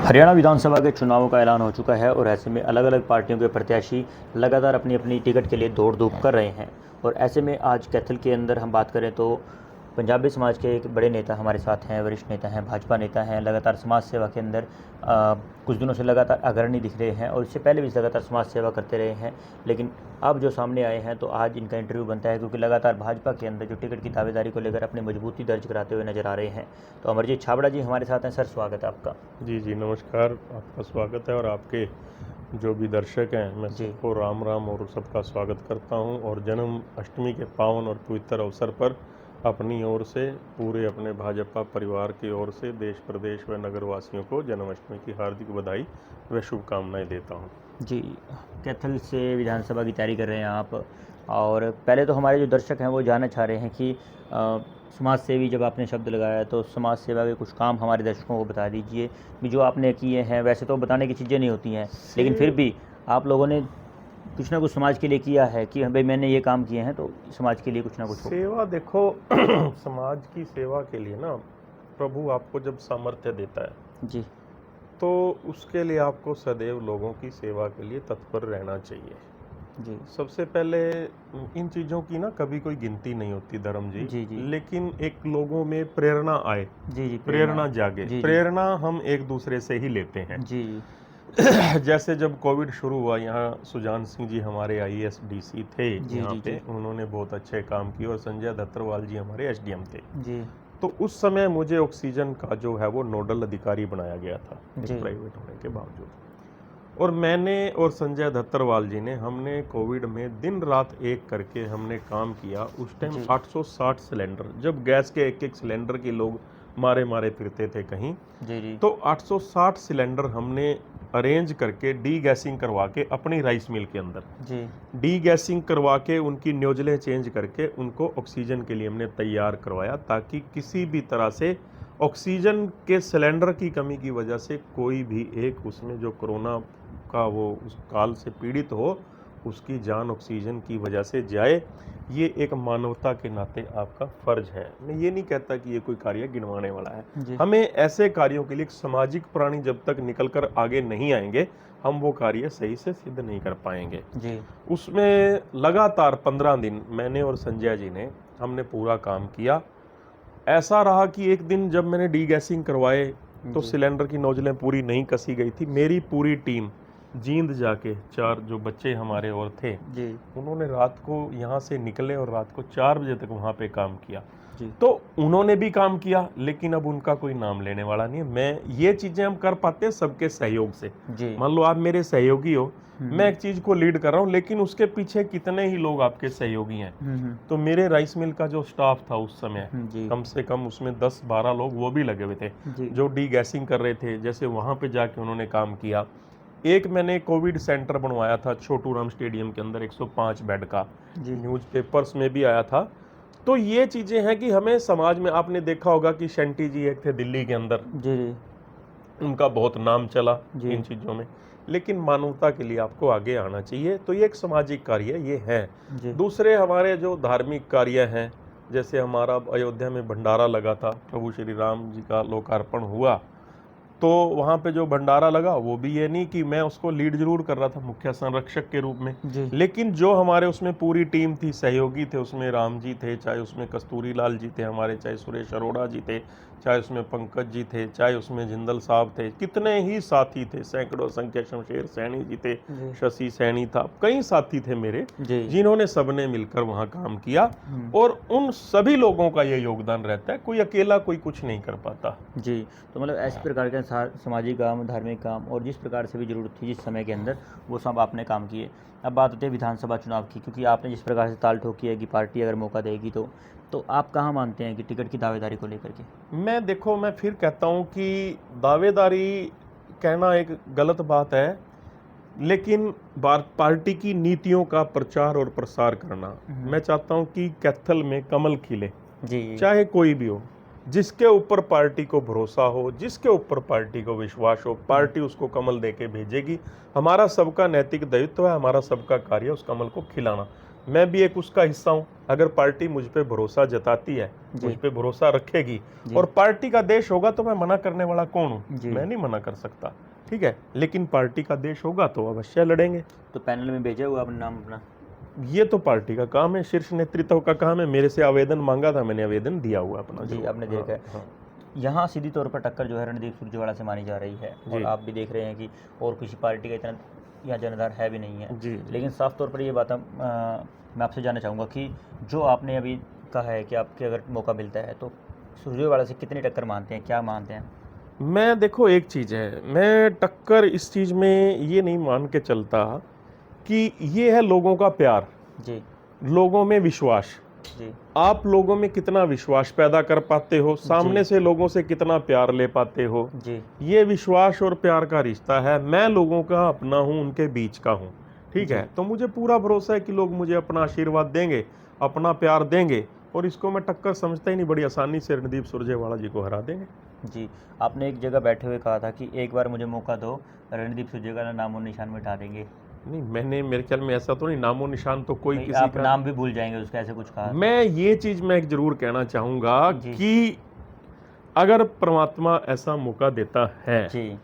हरियाणा विधानसभा के चुनावों का ऐलान हो चुका है और ऐसे में अलग अलग पार्टियों के प्रत्याशी लगातार अपनी अपनी टिकट के लिए दौड़ धूप कर रहे हैं। और ऐसे में आज कैथल के अंदर हम बात करें तो पंजाबी समाज के एक बड़े नेता हमारे साथ हैं, वरिष्ठ नेता हैं, भाजपा नेता हैं, लगातार समाज सेवा के अंदर कुछ दिनों से लगातार अग्रणी दिख रहे हैं और इससे पहले भी लगातार समाज सेवा करते रहे हैं। लेकिन अब जो सामने आए हैं तो आज इनका इंटरव्यू बनता है क्योंकि लगातार भाजपा के अंदर जो टिकट की दावेदारी को लेकर अपनी मजबूती दर्ज कराते हुए नजर आ रहे हैं। तो अमरजीत छाबड़ा जी हमारे साथ हैं। सर, स्वागत है आपका। जी नमस्कार, आपका स्वागत है और आपके जो भी दर्शक हैं मैं सबको राम राम और सबका स्वागत करता हूं। और जन्म अष्टमी के पावन और पवित्र अवसर पर अपनी ओर से पूरे अपने भाजपा परिवार की ओर से देश प्रदेश व नगर वासियों को जन्माष्टमी की हार्दिक बधाई व शुभकामनाएं देता हूं। जी, कैथल से विधानसभा की तैयारी कर रहे हैं आप। और पहले तो हमारे जो दर्शक हैं वो जानना चाह रहे हैं कि समाज सेवी जब आपने शब्द लगाया तो समाज सेवा के कुछ काम हमारे दर्शकों को बता दीजिए कि जो आपने किए हैं। वैसे तो बताने की चीज़ें नहीं होती हैं, लेकिन फिर भी आप लोगों ने कुछ ना कुछ समाज के लिए किया है कि भाई मैंने ये काम किए हैं तो समाज के लिए कुछ ना कुछ हो। सेवा देखो समाज की सेवा के लिए ना प्रभु आपको जब सामर्थ्य देता है जी, तो उसके लिए आपको सदैव लोगों की सेवा के लिए तत्पर रहना चाहिए। जी, सबसे पहले इन चीज़ों की ना कभी कोई गिनती नहीं होती धर्म जी, जी, जी, लेकिन एक लोगों में प्रेरणा आए, जी, जी, प्रेरणा जागे। जी, जी, प्रेरणा हम एक दूसरे से ही लेते हैं। जी, जैसे जब कोविड शुरू हुआ, यहाँ सुजान सिंह जी हमारे IAS DC थे जी, यहाँ जी, पे, जी, उन्होंने बहुत अच्छे काम किए और संजय दत्तरवाल जी हमारे SDM थे। जी, तो उस समय मुझे ऑक्सीजन का जो है वो नोडल अधिकारी बनाया गया था, जी, एक प्राइवेट होने के बावजूद। और मैंने और संजय दत्तरवाल जी ने हमने कोविड में दिन रात एक करके हमने काम किया। उस टाइम जी, 860 सिलेंडर, जब गैस के एक एक सिलेंडर की लोग मारे मारे फिरते थे कहीं, जी, जी, तो 860 सिलेंडर हमने अरेंज करके डी गैसिंग करवा के अपनी राइस मिल के अंदर जी, डी गैसिंग करवा के उनकी न्योजलें चेंज करके उनको ऑक्सीजन के लिए हमने तैयार करवाया, ताकि किसी भी तरह से ऑक्सीजन के सिलेंडर की कमी की वजह से कोई भी एक उसमें जो कोरोना का वो उस काल से पीड़ित हो, उसकी जान ऑक्सीजन की वजह से जाए। ये एक मानवता के नाते आपका फर्ज है। मैं ये नहीं कहता कि ये कोई कार्य गिनवाने वाला है। जी, हमें ऐसे कार्यों के लिए एक सामाजिक प्राणी जब तक निकलकर आगे नहीं आएंगे, हम वो कार्य सही से सिद्ध नहीं कर पाएंगे। जी, उसमें लगातार 15 दिन मैंने और संजय जी ने हमने पूरा काम किया। ऐसा रहा कि एक दिन जब मैंने डी गैसिंग करवाए तो जी, सिलेंडर की नोजलें पूरी नहीं कसी गई थी। मेरी पूरी टीम जींद जाके, 4 जो बच्चे हमारे और थे, जी, उन्होंने रात को यहाँ से निकले और रात को 4 बजे तक वहाँ पे काम किया। जी, तो उन्होंने भी काम किया, लेकिन अब उनका कोई नाम लेने वाला नहीं है। मैं ये चीज़ें हम कर पाते हैं सबके सहयोग से। जी, मान लो आप मेरे सहयोगी हो, मैं एक चीज़ को लीड कर रहा हूँ, लेकिन उसके पीछे कितने ही लोग आपके सहयोगी हैं। तो मेरे राइस मिल का जो स्टाफ था उस समय, जी, कम से कम उसमें 10-12 लोग वो भी लगे हुए थे जी, जो डी गैसिंग कर रहे थे। जैसे वहाँ पे जाके उन्होंने काम किया। एक मैंने कोविड सेंटर बनवाया था छोटू राम स्टेडियम के अंदर, 105 बेड का, जी, न्यूज़पेपर्स में भी आया था। तो ये चीज़ें हैं कि हमें समाज में, आपने देखा होगा कि शंटी जी एक थे दिल्ली के अंदर, जी, जी, उनका बहुत नाम चला जी, इन चीज़ों में, लेकिन मानवता के लिए आपको आगे आना चाहिए। तो ये एक सामाजिक कार्य ये है। जी, दूसरे हमारे जो धार्मिक कार्य हैं, जैसे हमारा अयोध्या में भंडारा लगा था, प्रभु श्री राम जी का लोकार्पण हुआ, तो वहाँ पे जो भंडारा लगा वो भी ये नहीं कि मैं उसको लीड जरूर कर रहा था मुख्य संरक्षक के रूप में, जी, लेकिन जो हमारे उसमें पूरी टीम थी, सहयोगी थे, उसमें राम जी थे, चाहे उसमें कस्तूरी लाल जी थे हमारे, चाहे सुरेश अरोड़ा जी थे, चाहे उसमें पंकज जी थे, चाहे उसमें जिंदल साहब थे, कितने ही साथी थे, सैकड़ों संख्या, शमशेर सैनी जी थे, जी, शशि सैनी था, कई साथी थे मेरे, जी, जिन्होंने सबने मिलकर वहाँ काम किया। और उन सभी लोगों का ये योगदान रहता है, कोई अकेला कोई कुछ नहीं कर पाता। जी। तो मतलब इस प्रकार के सामाजिक काम, धार्मिक काम और जिस प्रकार से भी ज़रूरत थी जिस समय के अंदर, वो सब आपने काम किए। अब बात होती है विधानसभा चुनाव की, क्योंकि आपने जिस प्रकार से ताल ठोकी है कि पार्टी अगर मौका देगी तो आप कहाँ मानते हैं कि टिकट की दावेदारी को लेकर के? मैं फिर कहता हूँ कि दावेदारी कहना एक गलत बात है, लेकिन पार्टी की नीतियों का प्रचार और प्रसार करना, मैं चाहता हूँ कि कैथल में कमल खिले, जी, चाहे कोई भी हो, जिसके ऊपर पार्टी को भरोसा हो, जिसके ऊपर पार्टी को विश्वास हो, पार्टी उसको कमल दे के भेजेगी। हमारा सबका नैतिक दायित्व है, हमारा सबका कार्य उस कमल को खिलाना। मैं भी एक उसका हिस्सा हूँ। अगर पार्टी मुझ पे भरोसा जताती है, जी। मुझ पे भरोसा रखेगी जी। और पार्टी का देश होगा तो मैं मना करने वाला कौन हूँ? जी। मैं नहीं मना कर सकता, ठीक है, लेकिन पार्टी का देश होगा तो अवश्य लड़ेंगे। तो पैनल में भेजा हुआ आपने नाम अपना? ये तो पार्टी का काम है, शीर्ष नेतृत्व का काम है। मेरे से आवेदन मांगा था, मैंने आवेदन दिया हुआ अपना। जी, जो आपने देखा है। हाँ, यहाँ सीधी तौर पर टक्कर जो है रणदीप सुरजेवाला से मानी जा रही है, और जी। आप भी देख रहे हैं कि और किसी पार्टी का इतना यहाँ जनाधार है भी नहीं है। जी। लेकिन साफ तौर पर ये बात मैं आपसे जानना चाहूँगा कि जो आपने अभी कहा है कि आपके अगर मौका मिलता है तो सुरजेवाला से कितनी टक्कर मानते हैं, क्या मानते हैं? मैं देखो, एक चीज़ है, मैं टक्कर इस चीज़ में ये नहीं मान के चलता कि ये है लोगों का प्यार, जी। लोगों में विश्वास। जी। आप लोगों में कितना विश्वास पैदा कर पाते हो, सामने से लोगों से कितना प्यार ले पाते हो, जी। ये विश्वास और प्यार का रिश्ता है। मैं लोगों का अपना हूँ, उनके बीच का हूँ, ठीक है। तो मुझे पूरा भरोसा है कि लोग मुझे अपना आशीर्वाद देंगे, अपना प्यार देंगे, और इसको मैं टक्कर समझता ही नहीं, बड़ी आसानी से रणदीप सुरजेवाला जी को हरा देंगे। जी, आपने एक जगह बैठे हुए कहा था कि एक बार मुझे मौका दो, रणदीप सुरजेवाला नामो निशान मिटा देंगे। नहीं, मैंने, मेरे ख्याल में ऐसा तो नहीं, नामो निशान तो कोई नहीं, किसी आप का नाम भी भूल जाएंगे उसका, ऐसे कुछ कहा। मैं ये चीज मैं एक जरूर कहना चाहूंगा जी। कि अगर परमात्मा ऐसा मौका देता है जी।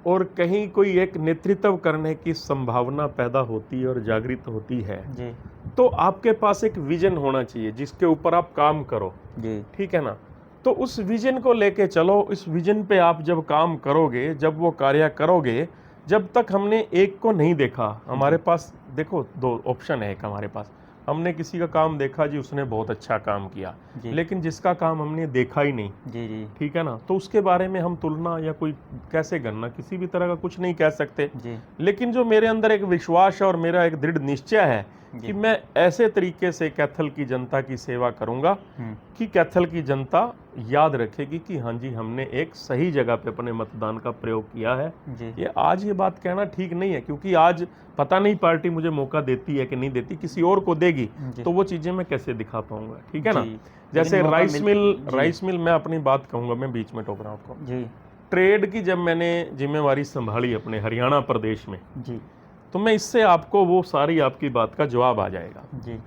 और कहीं कोई एक नेतृत्व करने की संभावना पैदा होती है और जागृत होती है, जी। तो आपके पास एक विजन होना चाहिए जिसके ऊपर आप काम करो, जी। ठीक है ना। तो उस विजन को लेके चलो, इस विजन पे आप जब काम करोगे, जब वो कार्य करोगे, जब तक हमने एक को नहीं देखा, हमारे पास देखो दो ऑप्शन है। एक हमारे पास, हमने किसी का काम देखा जी, उसने बहुत अच्छा काम किया, जी। लेकिन जिसका काम हमने देखा ही नहीं, जी। जी। ठीक है ना, तो उसके बारे में हम तुलना या कोई कैसे गणना किसी भी तरह का कुछ नहीं कह सकते। जी। लेकिन जो मेरे अंदर एक विश्वास है और मेरा एक दृढ़ निश्चय है जी। कि मैं ऐसे तरीके से कैथल की जनता की सेवा करूंगा कि कैथल की जनता याद रखेगी कि हाँ जी, हमने एक सही जगह पे अपने मतदान का प्रयोग किया है। जी। ये आज ये बात कहना ठीक नहीं है, क्योंकि आज पता नहीं पार्टी मुझे मौका देती है कि नहीं देती, किसी और को देगी तो वो चीजें मैं कैसे दिखा पाऊंगा, ठीक है ना। जी। जैसे लेकिन मौका राइस मिल मैं अपनी बात कहूंगा, मैं बीच में टोक रहा हूं आपको। जी। ट्रेड की जब मैंने जिम्मेवारी संभाली अपने हरियाणा प्रदेश में, जी। तो मैं इससे आपको वो सारी आपकी बात का जवाब आ जाएगा। जी।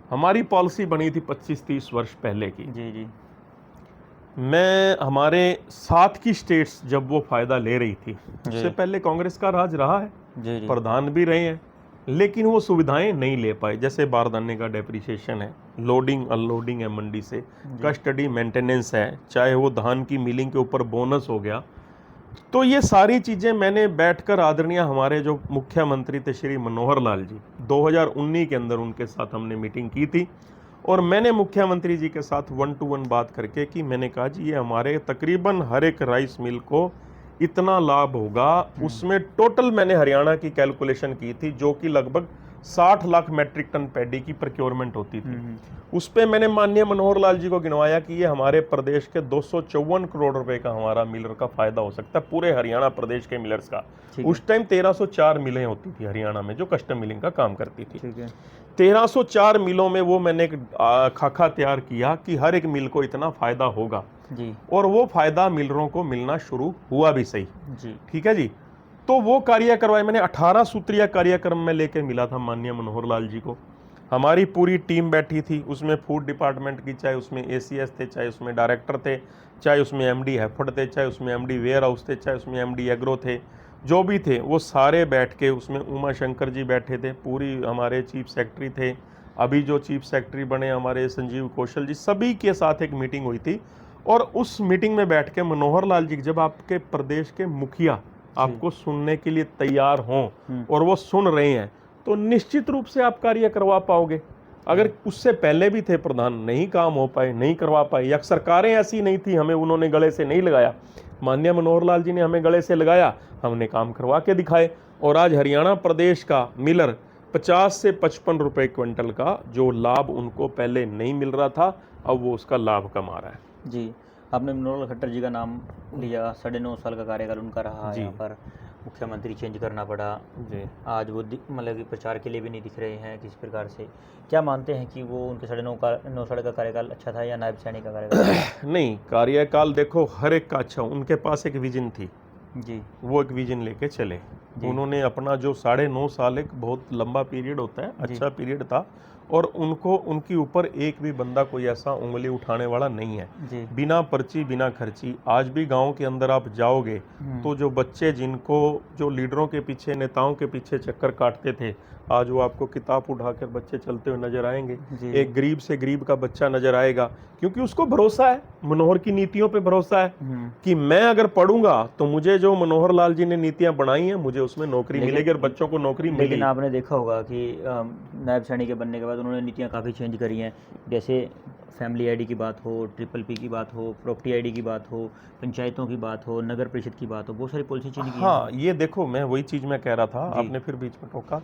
हमारी पॉलिसी बनी थी 25-30 वर्ष पहले की। जी। जी। मैं हमारे साथ की स्टेट्स जब वो फायदा ले रही थी, उससे पहले कांग्रेस का राज रहा है, जी। जी। प्रधान भी रहे हैं, लेकिन वो सुविधाएं नहीं ले पाए। जैसे बारदाने का डेप्रिसिएशन है, लोडिंग अनलोडिंग है मंडी से, कस्टडी मेंटेनेंस है, चाहे वो धान की मिलिंग के ऊपर बोनस हो गया। तो ये सारी चीज़ें मैंने बैठकर आदरणीय हमारे जो मुख्यमंत्री थे श्री मनोहर लाल जी, 2019 के अंदर उनके साथ हमने मीटिंग की थी, और मैंने मुख्यमंत्री जी के साथ 1 to 1 बात करके कि मैंने कहा जी, ये हमारे तकरीबन हर एक राइस मिल को इतना लाभ होगा। उसमें टोटल मैंने हरियाणा की कैलकुलेशन की थी, जो कि लगभग 60 लाख मैट्रिक टन पैडी की प्रोक्योरमेंट होती थी। उस पे मैंने माननीय मनोहर लाल जी को गिनवाया कि ये हमारे प्रदेश के 254 करोड़ रुपए का हमारा मिलर का फायदा हो सकता है, पूरे हरियाणा प्रदेश के मिलर्स का। उस टाइम 1304 मिलें होती थी हरियाणा में जो कस्टम मिलिंग का काम करती थी। 1304 मिलों में वो मैंने एक खाका तैयार किया कि हर एक मिल को इतना फायदा होगा जी। और वो फायदा मिलरों को मिलना शुरू हुआ भी सही जी। ठीक है जी। तो वो कार्य करवाए मैंने, 18 सूत्रीय कार्यक्रम में लेके मिला था माननीय मनोहर लाल जी को। हमारी पूरी टीम बैठी थी, उसमें फूड डिपार्टमेंट की, चाहे उसमें एसीएस थे, चाहे उसमें डायरेक्टर थे, चाहे उसमें एमडी हैफर्ड थे, चाहे उसमें एमडी वेयर हाउस थे, चाहे उसमें एमडी एग्रो थे, जो भी थे वो सारे बैठ के, उसमें उमा शंकर जी बैठे थे, पूरी हमारे चीफ सेक्रेटरी थे, अभी जो चीफ सेक्रेटरी बने हमारे संजीव कौशल जी, सभी के साथ एक मीटिंग हुई थी। और उस मीटिंग में बैठ के मनोहर लाल जी, जब आपके प्रदेश के मुखिया आपको सुनने के लिए तैयार हों और वो सुन रहे हैं, तो निश्चित रूप से आप कार्य करवा पाओगे। अगर उससे पहले भी थे प्रधान, नहीं काम हो पाए, नहीं करवा पाए, या सरकारें ऐसी नहीं थी, हमें उन्होंने गले से नहीं लगाया, माननीय मनोहर लाल जी ने हमें गले से लगाया, हमने काम करवा के दिखाए। और आज हरियाणा प्रदेश का मिलर 50 से 55 रुपए क्विंटल का जो लाभ उनको पहले नहीं मिल रहा था, अब वो उसका लाभ कमा रहा है। जी, आपने मनोहर खट्टर जी का नाम लिया, 9.5 साल का कार्यकाल उनका रहा, यहाँ पर मुख्यमंत्री चेंज करना पड़ा जी। आज वो मतलब कि प्रचार के लिए भी नहीं दिख रहे हैं किसी प्रकार से। क्या मानते हैं कि वो उनके 9.5 साल का कार्यकाल अच्छा था या नायब सैनी का कार्यकाल? नहीं, कार्यकाल देखो हर एक का अच्छा, उनके पास एक विजन थी, जी वो एक विजन लेके चले। उन्होंने अपना जो 9.5 साल, एक बहुत लंबा पीरियड होता है, अच्छा पीरियड था, और उनको उनके ऊपर एक भी बंदा कोई ऐसा उंगली उठाने वाला नहीं है, बिना पर्ची बिना खर्ची। आज भी गांव के अंदर आप जाओगे तो जो बच्चे जिनको जो लीडरों के पीछे, नेताओं के पीछे चक्कर काटते थे, आज वो आपको किताब उठाकर बच्चे चलते हुए नजर आएंगे। एक गरीब से गरीब का बच्चा नजर आएगा, क्योंकि उसको भरोसा है, मनोहर की नीतियों पे भरोसा है कि मैं अगर पढ़ूंगा तो मुझे जो मनोहर लाल जी ने नीतियां बनाई हैं, मुझे उसमें नौकरी मिलेगी और बच्चों को नौकरी मिलेगी। लेकिन आपने देखा होगा कि नायब सैनिक के बनने के बाद उन्होंने नीतियां काफ़ी चेंज करी हैं। जैसे फैमिली आईडी की बात हो, ट्रिपल P की बात हो, प्रॉपर्टी आईडी की बात हो, पंचायतों की बात हो, नगर परिषद की बात हो, बहुत सारी पॉलिसी चेंज की। हाँ, ये देखो, मैं वही चीज़ मैं कह रहा था, आपने फिर बीच में टोका,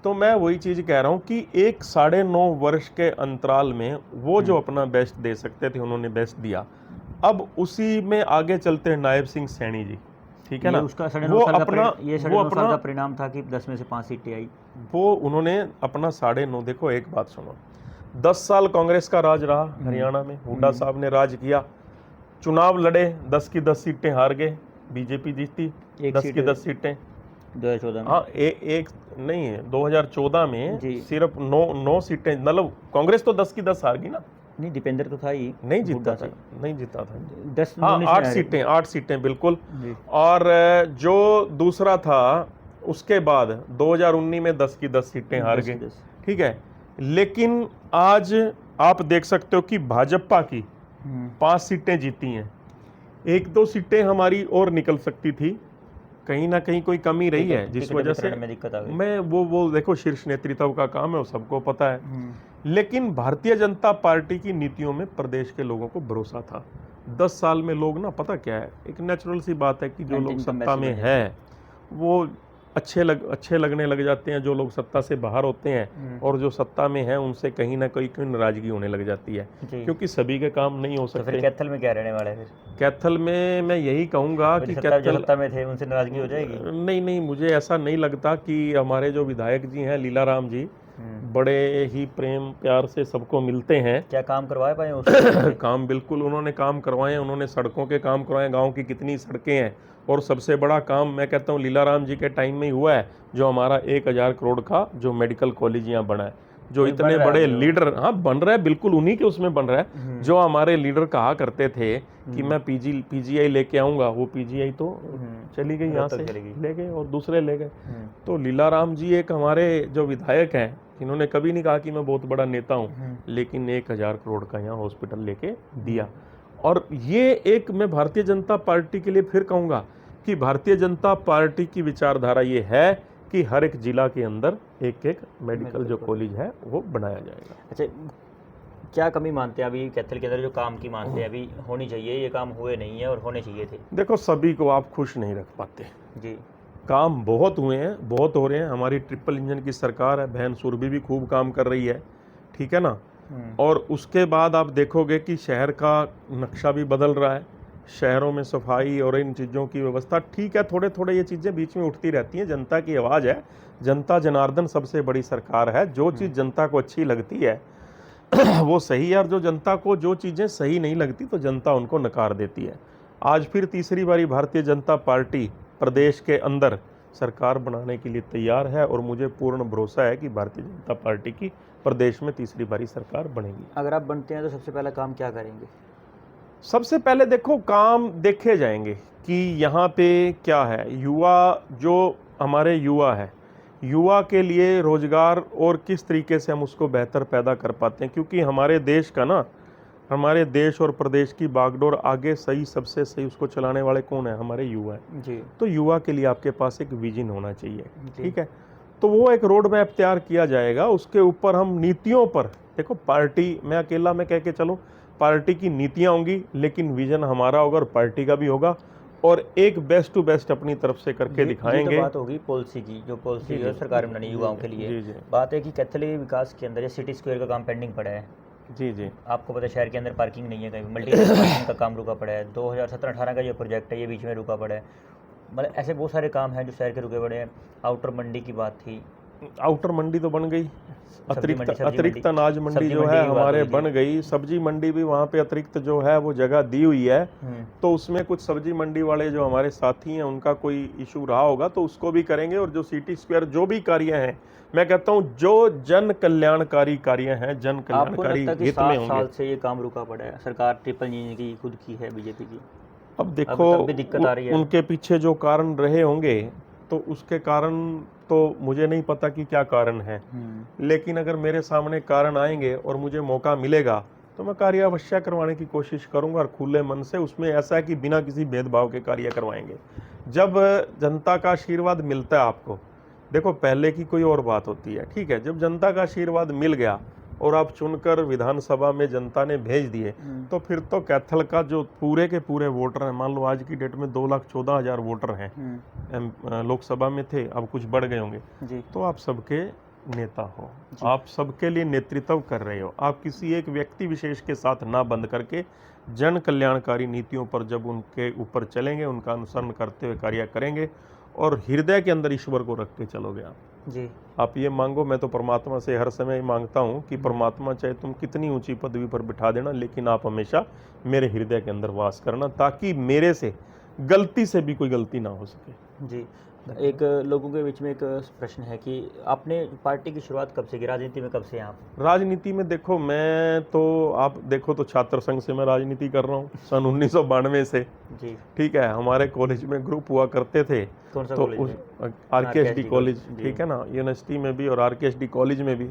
तो मैं वही चीज़ कह रहा हूँ कि एक 9.5 वर्ष के अंतराल में वो जो अपना बेस्ट दे सकते थे उन्होंने बेस्ट दिया। अब उसी में आगे चलते हैं नायब सिंह सैनी जी, ठीक है ना, उसका वो अपना का परिणाम था कि 10 में से 5 सीटें आई। वो उन्होंने अपना 9.5, देखो एक बात सुनो, 10 साल कांग्रेस का राज रहा हरियाणा में, हुड्डा साहब ने राज किया, चुनाव लड़े, 10 की 10 सीटें हार गए, बीजेपी जीती 10 की 10 सीटें 2014 में। हाँ, एक नहीं है, 2014 में सिर्फ 9 सीटें, मतलब कांग्रेस तो 10 की 10 हार गई ना। नहीं, दीपेंद्र तो था ही, नहीं जीता था, नहीं जीता था 10, हाँ, 8 सीटें बिल्कुल। और जो दूसरा था उसके बाद 2019 में 10 की 10 सीटें हार गए, ठीक है। लेकिन आज आप देख सकते हो कि भाजपा की 5 सीटें जीती हैं, 1-2 सीटें हमारी और निकल सकती थी, कहीं ना कहीं कोई कमी रही है, जिस वजह से दिक्कत आ गई। मैं वो देखो, शीर्ष नेतृत्व का काम है, वो सबको पता है। लेकिन भारतीय जनता पार्टी की नीतियों में प्रदेश के लोगों को भरोसा था। 10 साल में लोग ना, पता क्या है, एक नेचुरल सी बात है कि जो लोग सत्ता में है वो अच्छे लगने लग जाते हैं, जो लोग सत्ता से बाहर होते हैं, और जो सत्ता में है उनसे कहीं ना कहीं कोई नाराजगी होने लग जाती है, क्योंकि सभी के काम नहीं हो सकते। तो फिर कैथल में क्या रहने वाला है? फिर कैथल में मैं यही कहूँगा कि कैथल सत्ता में थे, उनसे नाराजगी हो जाएगी? नहीं, मुझे ऐसा नहीं लगता कि हमारे जो विधायक जी हैं, लीलाराम जी, बड़े ही प्रेम प्यार से सबको मिलते हैं। क्या काम करवाए पाए उससे? काम बिल्कुल उन्होंने काम करवाए, उन्होंने सड़कों के काम करवाए, गांव की कितनी सड़कें हैं, और सबसे बड़ा काम मैं कहता हूँ लीलाराम जी के टाइम में ही हुआ है, जो हमारा 1000 करोड़ का जो मेडिकल कॉलेज यहाँ बना है, जो इतने बड़े लीडर, हाँ बन रहा है, बिल्कुल उन्हीं के उसमें बन रहा है। जो हमारे लीडर कहा करते थे कि मैं पीजीआई लेके आऊंगा, वो पीजीआई तो चली गई, यहाँ से ले गए और दूसरे ले गए। तो लीलाराम जी एक हमारे जो विधायक हैं, इन्होंने कभी नहीं कहा कि मैं बहुत बड़ा नेता हूँ, लेकिन 1000 करोड़ का यहाँ हॉस्पिटल लेके दिया। और ये एक, मैं भारतीय जनता पार्टी के लिए फिर कहूँगा कि भारतीय जनता पार्टी की विचारधारा ये है कि हर एक जिला के अंदर एक मेडिकल जो कॉलेज है वो बनाया जाएगा। अच्छा, क्या कमी मानते हैं अभी कैथल के अंदर, जो काम की मानते हैं अभी होनी चाहिए, ये काम हुए नहीं है और होने चाहिए थे? देखो, सभी को आप खुश नहीं रख पाते जी, काम बहुत हुए हैं, बहुत हो रहे हैं। हमारी ट्रिपल इंजन की सरकार है, बहन सुरभि भी खूब काम कर रही है, ठीक है ना। और उसके बाद आप देखोगे कि शहर का नक्शा भी बदल रहा है, शहरों में सफाई और इन चीज़ों की व्यवस्था, ठीक है, थोड़े थोड़े ये चीज़ें बीच में उठती रहती हैं, जनता की आवाज़ है, जनता जनार्दन सबसे बड़ी सरकार है। जो चीज़ जनता को अच्छी लगती है वो सही है, और जो जनता को जो चीज़ें सही नहीं लगती तो जनता उनको नकार देती है। आज फिर तीसरी बारी भारतीय जनता पार्टी प्रदेश के अंदर सरकार बनाने के लिए तैयार है, और मुझे पूर्ण भरोसा है कि भारतीय जनता पार्टी की प्रदेश में तीसरी बारी सरकार बनेगी। अगर आप बनते हैं तो सबसे पहला काम क्या करेंगे? सबसे पहले देखो, काम देखे जाएंगे कि यहाँ पे क्या है। युवा, जो हमारे युवा है, युवा के लिए रोजगार और किस तरीके से हम उसको बेहतर पैदा कर पाते हैं, क्योंकि हमारे देश का ना, हमारे देश और प्रदेश की बागडोर आगे सही, सबसे सही उसको चलाने वाले कौन है? हमारे युवा हैं जी। तो युवा के लिए आपके पास एक विजन होना चाहिए, ठीक है। तो वो एक रोड मैप तैयार किया जाएगा, उसके ऊपर हम नीतियों पर, देखो पार्टी, मैं अकेला मैं कह के चलो, पार्टी की नीतियाँ होंगी, लेकिन विजन हमारा होगा और पार्टी का भी होगा, और एक बेस्ट टू बेस्ट अपनी तरफ से करके दिखाएंगे। तो बात होगी पॉलिसी की, जो पॉलिसी है सरकार बनानी युवाओं के लिए। बात है कि कैथल के विकास के अंदर सिटी स्क्वायर का काम पेंडिंग पड़ा है। जी, आपको पता है शहर के अंदर पार्किंग नहीं है, कहीं मल्टी पार्किंग का काम रुका पड़ा है। 2017-18 का ये प्रोजेक्ट है, ये बीच में रुका पड़ा है। मतलब ऐसे बहुत सारे काम हैं जो शहर के रुके पड़े हैं। आउटर मंडी की बात थी, आउटर मंडी तो बन गई, सब्जी मंडी, सब्जी अतिरिक्त मंडी। अनाज मंडी सब्जी जो मंडी है की बात हमारे हो रही बन थी। गई, सब्जी मंडी भी वहाँ पे अतिरिक्त जो है वो जगह दी हुई है। तो उसमें कुछ सब्जी मंडी वाले जो हमारे साथी हैं उनका कोई इशू रहा होगा तो उसको भी करेंगे। और जो सिटी स्क्वायर जो भी कार्य हैं, मैं कहता हूँ जो जन कल्याणकारी कार्य हैं, जन आपको कल्याणकारी लगता है कि हित में 7 होंगे। साल से ये काम रुका पड़ा है? सरकार ट्रिपल इंजीनियरिंग की खुद की है बीजेपी की, अब देखो तब भी दिक्कत आ रही है। उनके पीछे जो कारण रहे होंगे तो उसके कारण तो मुझे नहीं पता कि क्या कारण है, लेकिन अगर मेरे सामने कारण आएंगे और मुझे मौका मिलेगा तो मैं कार्य अवश्य करवाने की कोशिश करूंगा, और खुले मन से। उसमें ऐसा है कि बिना किसी भेदभाव के कार्य करवाएंगे। जब जनता का आशीर्वाद मिलता है आपको, देखो पहले की कोई और बात होती है, ठीक है, जब जनता का आशीर्वाद मिल गया और आप चुनकर विधानसभा में जनता ने भेज दिए, तो फिर तो कैथल का जो पूरे के पूरे वोटर हैं, मान लो आज की डेट में 2,14,000 वोटर हैं, लोकसभा में थे, अब कुछ बढ़ गए होंगे, तो आप सबके नेता हो, आप सबके लिए नेतृत्व कर रहे हो। आप किसी एक व्यक्ति विशेष के साथ ना बंद करके जन कल्याणकारी नीतियों पर जब उनके ऊपर चलेंगे, उनका अनुसरण करते हुए कार्य करेंगे और हृदय के अंदर ईश्वर को रख के चलोगे आप ये मांगो। मैं तो परमात्मा से हर समय मांगता हूँ कि परमात्मा चाहे तुम कितनी ऊंची पदवी पर बिठा देना, लेकिन आप हमेशा मेरे हृदय के अंदर वास करना, ताकि मेरे से गलती से भी कोई गलती ना हो सके। जी, एक लोगों के बीच में एक प्रश्न है कि आपने पार्टी की शुरुआत कब से की, राजनीति में कब से हैं आप? राजनीति में देखो, मैं तो आप देखो तो छात्र संघ से मैं राजनीति कर रहा हूँ सन 1992 से। जी, ठीक है, हमारे कॉलेज में ग्रुप हुआ करते थे। कौन सा तो कॉलेज में? RKSD कॉलेज, जी। ठीक है ना, यूनिवर्सिटी में भी और RKSD कॉलेज में भी।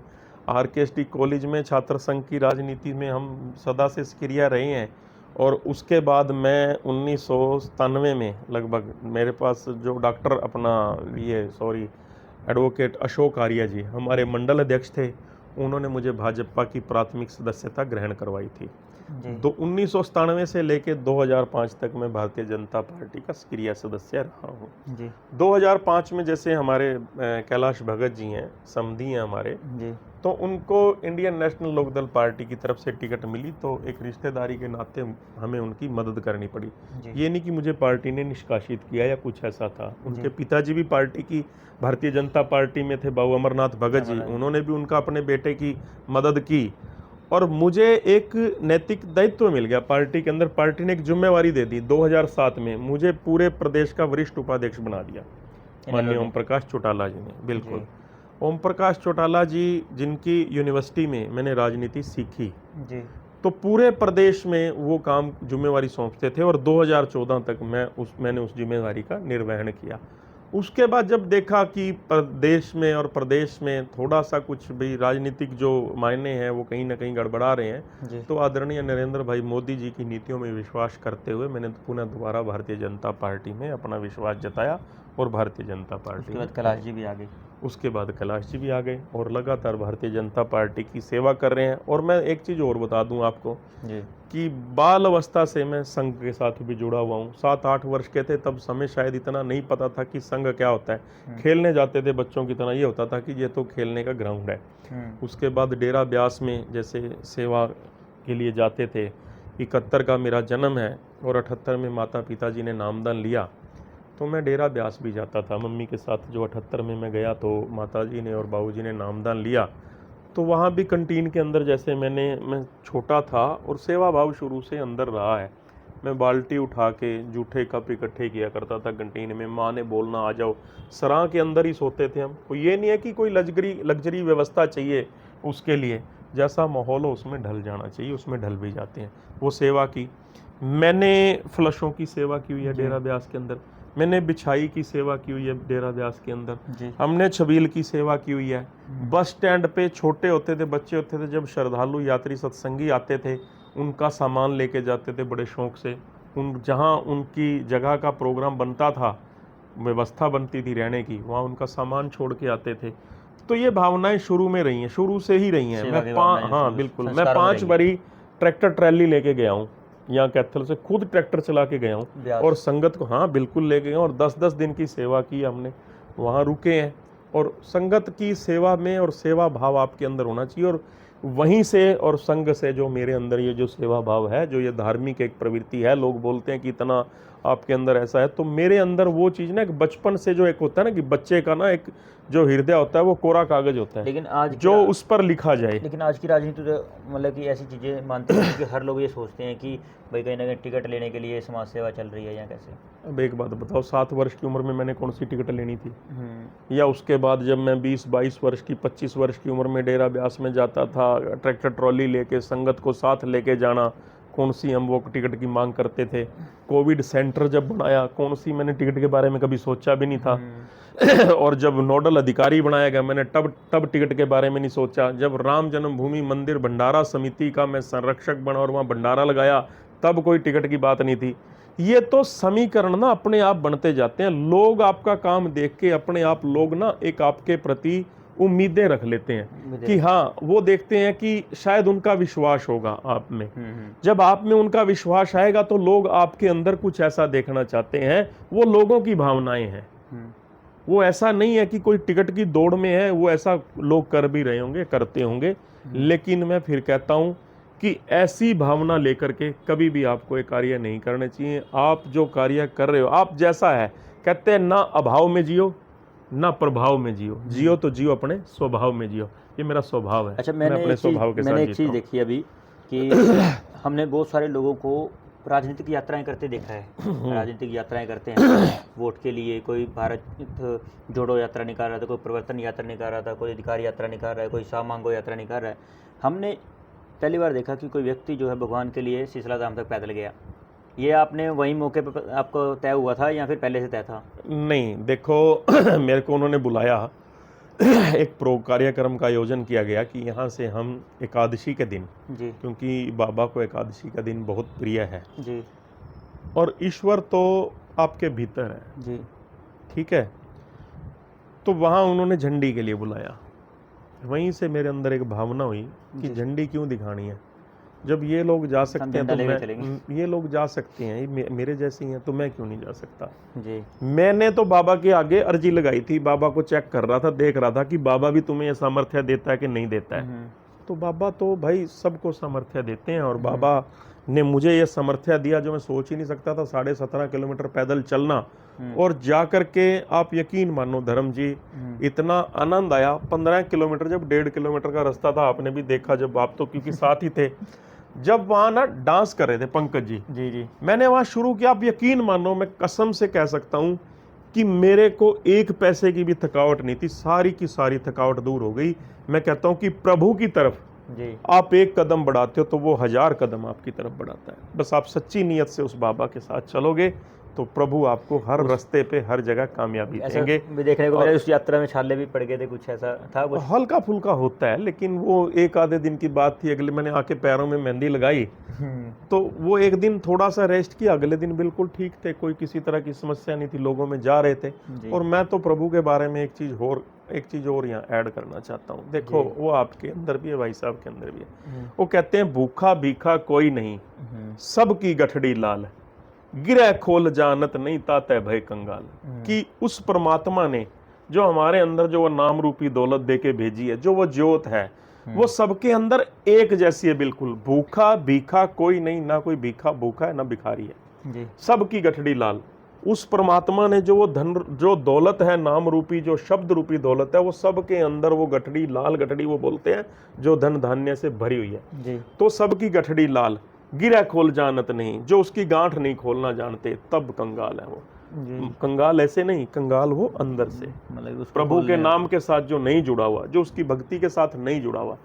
RKSD कॉलेज में छात्र संघ की राजनीति में हम सदा से सक्रिय रहे हैं। और उसके बाद मैं 1997 में लगभग, मेरे पास जो डॉक्टर अपना एडवोकेट अशोक आर्य जी हमारे मंडल अध्यक्ष थे, उन्होंने मुझे भाजपा की प्राथमिक सदस्यता ग्रहण करवाई थी। तो 1997 से लेकर 2005 तक मैं भारतीय जनता पार्टी का सक्रिय सदस्य रहा हूँ। 2005 में जैसे हमारे कैलाश भगत जी हैं, समधी हैं हमारे, तो उनको इंडियन नेशनल लोकदल पार्टी की तरफ से टिकट मिली, तो एक रिश्तेदारी के नाते हमें उनकी मदद करनी पड़ी। ये नहीं कि मुझे पार्टी ने निष्कासित किया या कुछ ऐसा था। उनके पिताजी भी पार्टी की, भारतीय जनता पार्टी में थे, बाबू अमरनाथ भगत जी, उन्होंने भी उनका अपने बेटे की मदद की। और मुझे एक नैतिक दायित्व मिल गया पार्टी के अंदर। पार्टी ने एक जिम्मेवारी दे दी 2007 में, मुझे पूरे प्रदेश का वरिष्ठ उपाध्यक्ष बना दिया माननीय ओम प्रकाश चौटाला जी ने। बिल्कुल, ओम प्रकाश चौटाला जी जिनकी यूनिवर्सिटी में मैंने राजनीति सीखी, तो पूरे प्रदेश में वो काम जिम्मेवारी सौंपते थे और 2014 तक मैंने उस जिम्मेवारी का निर्वहन किया। उसके बाद जब देखा कि प्रदेश में और प्रदेश में थोड़ा सा कुछ भी राजनीतिक जो मायने हैं वो कहीं ना कहीं गड़बड़ा रहे हैं, तो आदरणीय नरेंद्र भाई मोदी जी की नीतियों में विश्वास करते हुए मैंने पुनः दोबारा भारतीय जनता पार्टी में अपना विश्वास जताया और भारतीय जनता पार्टी में। कैलाश जी भी आ गए। उसके बाद कैलाश जी भी आ गए और लगातार भारतीय जनता पार्टी की सेवा कर रहे हैं। और मैं एक चीज़ और बता दूं आपको कि बाल अवस्था से मैं संघ के साथ भी जुड़ा हुआ हूँ। 7-8 वर्ष के थे तब, समय शायद इतना नहीं पता था कि संघ क्या होता है। खेलने जाते थे बच्चों की तरह, ये होता था कि ये तो खेलने का ग्राउंड है। उसके बाद डेरा ब्यास में जैसे सेवा के लिए जाते थे। 71 का मेरा जन्म है और 78 में माता पिताजी ने नामदान लिया, तो मैं डेरा ब्यास भी जाता था मम्मी के साथ। जो 78 में मैं गया तो माताजी ने और बाबूजी ने नामदान लिया, तो वहाँ भी कंटीन के अंदर जैसे मैं छोटा था और सेवा भाव शुरू से अंदर रहा है। मैं बाल्टी उठा के जूठे कप इकट्ठे किया करता था कंटीन में। माँ ने बोलना आ जाओ, सराह के अंदर ही सोते थे हम। तो ये नहीं है कि कोई लग्जरी व्यवस्था चाहिए उसके लिए, जैसा माहौल हो उसमें ढल जाना चाहिए, उसमें ढल भी जाते हैं। वो सेवा की, मैंने फ्लशों की सेवा की हुई है डेरा ब्यास के अंदर, मैंने बिछाई की सेवा की हुई है डेरा ब्यास के अंदर, हमने छबील की सेवा की हुई है। बस स्टैंड पे छोटे होते थे, बच्चे होते थे, जब श्रद्धालु यात्री सत्संगी आते थे उनका सामान लेके जाते थे बड़े शौक से। जहाँ उनकी जगह का प्रोग्राम बनता था, व्यवस्था बनती थी रहने की, वहाँ उनका सामान छोड़ के आते थे। तो ये भावनाएं शुरू में रही हैं, शुरू से ही रही हैं। हाँ बिल्कुल, मैं 5 बारी ट्रैक्टर ट्रैली लेके गया हूँ यहाँ कैथल से, खुद ट्रैक्टर चला के गया हूँ और संगत को, हाँ बिल्कुल ले गए, और 10-10 दिन की सेवा की हमने, वहाँ रुके हैं। और संगत की सेवा में और सेवा भाव आपके अंदर होना चाहिए, और वहीं से और संघ से जो मेरे अंदर ये जो सेवा भाव है, जो ये धार्मिक एक प्रवृत्ति है, लोग बोलते हैं कि इतना आपके अंदर ऐसा है। तो मेरे अंदर वो चीज़ ना, एक बचपन से जो एक होता है ना कि बच्चे का ना एक जो हृदय होता है वो कोरा कागज होता है, लेकिन आज जो उस पर लिखा जाए। लेकिन आज की राजनीति तो मतलब कि ऐसी चीज़ें मानते हैं कि हर लोग ये सोचते हैं कि भाई कहीं ना कहीं टिकट लेने के लिए समाज सेवा चल रही है या कैसे। अब एक बात बताओ, 7 वर्ष की उम्र में मैंने कौन सी टिकट लेनी थी? या उसके बाद जब मैं 20-22 वर्ष की 25 वर्ष की उम्र में डेरा ब्यास में जाता था, ट्रैक्टर ट्रॉली लेके संगत को साथ लेके जाना, कौन सी हम वो टिकट की मांग करते थे? कोविड सेंटर जब बनाया, कौन सी मैंने टिकट के बारे में कभी सोचा भी नहीं था। और जब नोडल अधिकारी बनाया गया, मैंने तब टिकट के बारे में नहीं सोचा। जब राम जन्मभूमि मंदिर भंडारा समिति का मैं संरक्षक बना और वहाँ भंडारा लगाया, तब कोई टिकट की बात नहीं थी। ये तो समीकरण ना अपने आप बनते जाते हैं। लोग आपका काम देख के अपने आप लोग ना एक आपके प्रति उम्मीदें रख लेते हैं कि हाँ, वो देखते हैं कि शायद उनका विश्वास होगा आप में। जब आप में उनका विश्वास आएगा तो लोग आपके अंदर कुछ ऐसा देखना चाहते हैं। वो लोगों की भावनाएं हैं, वो ऐसा नहीं है कि कोई टिकट की दौड़ में है। वो ऐसा लोग कर भी रहे होंगे, करते होंगे, लेकिन मैं फिर कहता हूं कि ऐसी भावना लेकर के कभी भी आपको ये कार्य नहीं करने चाहिए। आप जो कार्य कर रहे हो, आप जैसा है, कहते हैं ना अभाव में जियो ना प्रभाव में जियो, जियो तो जियो अपने स्वभाव में जियो। ये मेरा स्वभाव है। अच्छा, मैं अपने स्वभाव के साथ मैंने एक चीज़ देखी अभी कि हमने बहुत सारे लोगों को राजनीतिक यात्राएं करते देखा है। राजनीतिक यात्राएं करते हैं वोट के लिए। कोई भारत जोड़ो यात्रा निकाल रहा था, कोई परिवर्तन यात्रा निकाल रहा था, कोई अधिकार यात्रा निकाल रहा है, कोई साम मांगो यात्रा निकाल रहा है। हमने पहली बार देखा कि कोई व्यक्ति जो है भगवान के लिए सिसला धाम तक पैदल गया। ये आपने वही मौके पर आपको तय हुआ था या फिर पहले से तय था? नहीं, देखो मेरे को उन्होंने बुलाया, एक कार्यक्रम का आयोजन किया गया कि यहाँ से हम एकादशी के दिन जी, क्योंकि बाबा को एकादशी का दिन बहुत प्रिय है जी, और ईश्वर तो आपके भीतर है जी, ठीक है। तो वहाँ उन्होंने झंडी के लिए बुलाया। वहीं से मेरे अंदर एक भावना हुई कि झंडी क्यों दिखानी है, जब ये लोग जा सकते हैं तो मैं, ये लोग जा सकते हैं, ये मेरे जैसे ही हैं, तो मैं क्यों नहीं जा सकता जी। मैंने तो बाबा के आगे अर्जी लगाई थी, बाबा को चेक कर रहा था, देख रहा था कि बाबा भी तुम्हें ये सामर्थ्य देता है कि नहीं देता है। तो बाबा तो भाई सबको सामर्थ्य देते हैं, और बाबा ने मुझे ये सामर्थ्य दिया जो मैं सोच ही नहीं सकता था। 17.5 किलोमीटर पैदल चलना, और जा कर के आप यकीन मानो धर्म जी, इतना आनंद आया। 15 किलोमीटर, जब 1.5 किलोमीटर का रास्ता था, आपने भी देखा जब आप तो क्योंकि साथ ही थे, जब वहां ना डांस कर रहे थे पंकज जी, जी, मैंने वहां शुरू किया। आप यकीन मानो, मैं कसम से कह सकता हूं कि मेरे को 1 पैसे की भी थकावट नहीं थी, सारी की सारी थकावट दूर हो गई। मैं कहता हूं कि प्रभु की तरफ जी, आप 1 कदम बढ़ाते हो तो वो 1000 कदम आपकी तरफ बढ़ाता है। बस आप सच्ची नियत से उस बाबा के साथ चलोगे तो प्रभु आपको हर रास्ते पे हर जगह कामयाबी देंगे। देखने को मिला उस यात्रा में छाले भी पड़ गए थे, कुछ ऐसा था? कुछ हल्का फुल्का होता है, लेकिन वो 1 आधे दिन की बात थी। अगले मैंने आके पैरों में मेहंदी लगाई तो वो एक दिन थोड़ा सा रेस्ट किया, अगले दिन बिल्कुल ठीक थे, कोई किसी तरह की समस्या नहीं थी, लोगों में जा रहे थे। और मैं तो प्रभु के बारे में एक चीज और यहाँ ऐड करना चाहता हूँ। देखो, वो आपके अंदर भी है, भाई साहब के अंदर भी है। वो कहते हैं भूखा भीखा कोई नहीं, सबकी गठड़ी लाल, गिरह खोल जानत नहीं ताते भय कंगाल। कि उस परमात्मा ने जो हमारे अंदर जो वो नाम रूपी दौलत दे के भेजी है, जो वो ज्योत है, वो सबके अंदर एक जैसी है बिल्कुल। भूखा भीखा कोई नहीं, ना कोई भीखा भूखा है ना भिखारी है, सबकी गठड़ी लाल। उस परमात्मा ने जो वो धन, जो दौलत है, नाम रूपी जो शब्द रूपी दौलत है, वो सबके अंदर वो गठड़ी लाल, गठड़ी वो बोलते हैं जो धन धान्य से भरी हुई है। तो सबकी गठड़ी लाल, गिरा खोल जानत नहीं, जो उसकी गांठ नहीं खोलना जानते तब कंगाल है वो। कंगाल ऐसे नहीं, कंगाल वो अंदर से, मतलब प्रभु के नाम के साथ जो नहीं जुड़ा हुआ, जो उसकी भक्ति के साथ नहीं जुड़ा हुआ,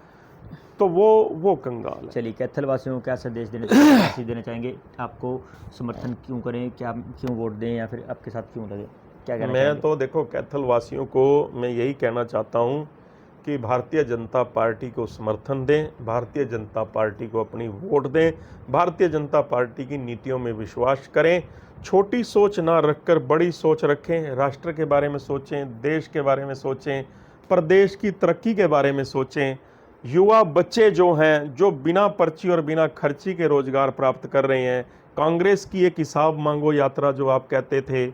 तो वो कंगाल है। चलिए, कैथल वासियों को क्या संदेश देना चाहेंगे? आपको समर्थन क्यों करें, क्या क्यों वोट दें, या फिर आपके साथ क्यों लगे, क्या कहना मैं तो देखो, कैथल वासियों को मैं यही कहना चाहता हूँ कि भारतीय जनता पार्टी को समर्थन दें, भारतीय जनता पार्टी को अपनी वोट दें, भारतीय जनता पार्टी की नीतियों में विश्वास करें। छोटी सोच ना रखकर बड़ी सोच रखें, राष्ट्र के बारे में सोचें, देश के बारे में सोचें, प्रदेश की तरक्की के बारे में सोचें। युवा बच्चे जो हैं, जो बिना पर्ची और बिना खर्ची के रोजगार प्राप्त कर रहे हैं, कांग्रेस की एक हिसाब मांगो यात्रा जो आप कहते थे,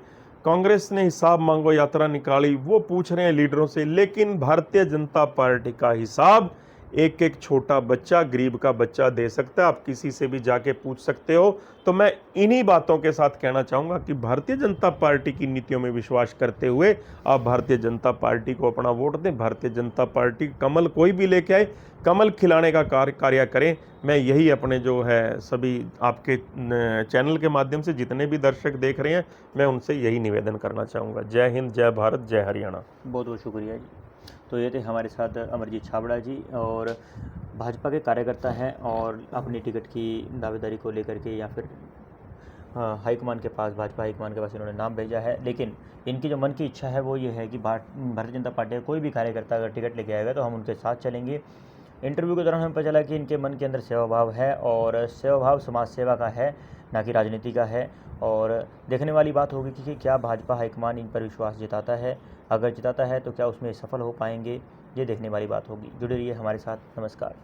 कांग्रेस ने हिसाब मांगो यात्रा निकाली, वो पूछ रहे हैं लीडरों से, लेकिन भारतीय जनता पार्टी का हिसाब एक एक छोटा बच्चा, गरीब का बच्चा दे सकता है। आप किसी से भी जाके पूछ सकते हो। तो मैं इन्हीं बातों के साथ कहना चाहूँगा कि भारतीय जनता पार्टी की नीतियों में विश्वास करते हुए आप भारतीय जनता पार्टी को अपना वोट दें। भारतीय जनता पार्टी कमल कोई भी लेके आए, कमल खिलाने का कार्य करें। मैं यही अपने जो है सभी आपके चैनल के माध्यम से जितने भी दर्शक देख रहे हैं, मैं उनसे यही निवेदन करना चाहूँगा। जय हिंद, जय भारत, जय हरियाणा। बहुत बहुत शुक्रिया जी। तो ये थे हमारे साथ अमरजीत छाबड़ा जी, और भाजपा के कार्यकर्ता हैं और अपनी टिकट की दावेदारी को लेकर के या फिर हाईकमान के पास, भाजपा हाईकमान के पास इन्होंने नाम भेजा है। लेकिन इनकी जो मन की इच्छा है वो ये है कि भारतीय जनता पार्टी का कोई भी कार्यकर्ता अगर टिकट लेके आएगा तो हम उनके साथ चलेंगे। इंटरव्यू के दौरान हमें पता चला कि इनके मन के अंदर सेवा भाव है, और सेवा भाव समाज सेवा का है, ना कि राजनीति का है। और देखने वाली बात होगी कि क्या भाजपा हाईकमान इन पर विश्वास जताता है। अगर जताता है तो क्या उसमें सफल हो पाएंगे, ये देखने वाली बात होगी। जुड़े रहिए हमारे साथ। नमस्कार।